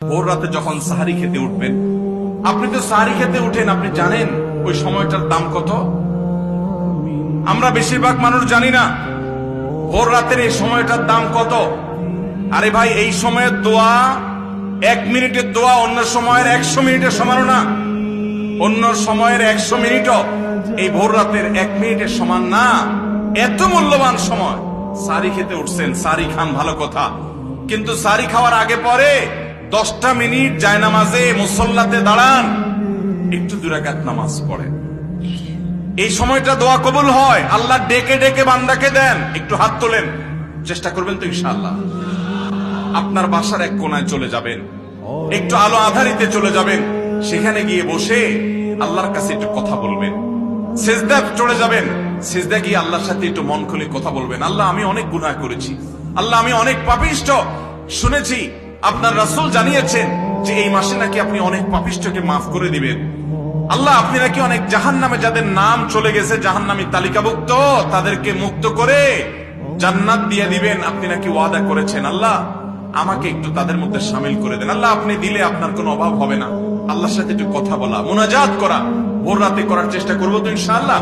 ভোর রাতে যখন সাহারি খেতে উঠবেন, আপনি তো সাহারি খেতে উঠেন, আপনি জানেন ওই সময়টার দাম কত? আমরা বেশিরভাগ মানুষ জানি না ভোর রাতের এই সময়টার দাম কত। আরে ভাই, এই সময়ের দোয়া 1 মিনিটের দোয়া অন্য সময়ের 100 মিনিটের সমান না। অন্য সময়ের 100 মিনিটও এই ভোর রাতের 1 মিনিটের সমান না। এত মূল্যবান সময়। সারি খেতে উঠছেন, সারি খান, ভালো কথা, কিন্তু সারি খাওয়ার আগে পরে 10টা মিনিট জায়নামাজে মুসল্লাতে দাঁড়ান, একটু 2 রাকাত নামাজ পড়েন। এই সময়টা দোয়া কবুল হয়। আল্লাহ ডেকে ডেকে বান্দাকে দেন। একটু হাত তোলেন, চেষ্টা করবেন তো ইনশাআল্লাহ। আপনার বাসার এক কোনায় চলে যাবেন, একটু আলো আধারিতে চলে যাবেন, সেখানে গিয়ে বসে আল্লাহর কাছে একটু কথা বলবেন। সিজদা চলে যাবেন, সিজদা গিয়ে আল্লাহর সাথে একটু মন খুলে কথা বলবেন। আল্লাহ, আমি অনেক গুনাহ করেছি, আল্লাহ আমি অনেক পাপিষ্ঠ। শুনেছি আপনার রাসূল জানিয়েছেন যে এই মাসে নাকি আপনি অনেক পাপিষ্ঠকে মাফ করে দিবেন। আল্লাহ, আপনি নাকি অনেক জাহান্নামে, যাদের নাম চলে গেছে জাহান্নামী তালিকাভুক্ত, তাদেরকে মুক্ত করে জান্নাত দিয়ে দিবেন, আপনি নাকি ওয়াদা করেছেন। আল্লাহ, আমাকে একটু তাদের মধ্যে শামিল করে দেন। আল্লাহ, আপনি দিলে আপনার কোনো অভাব হবে না। আল্লাহর সাথে একটু কথা বলা, মুনাজাত করা ভোর রাতে করার চেষ্টা করবো তো ইনশাআল্লাহ।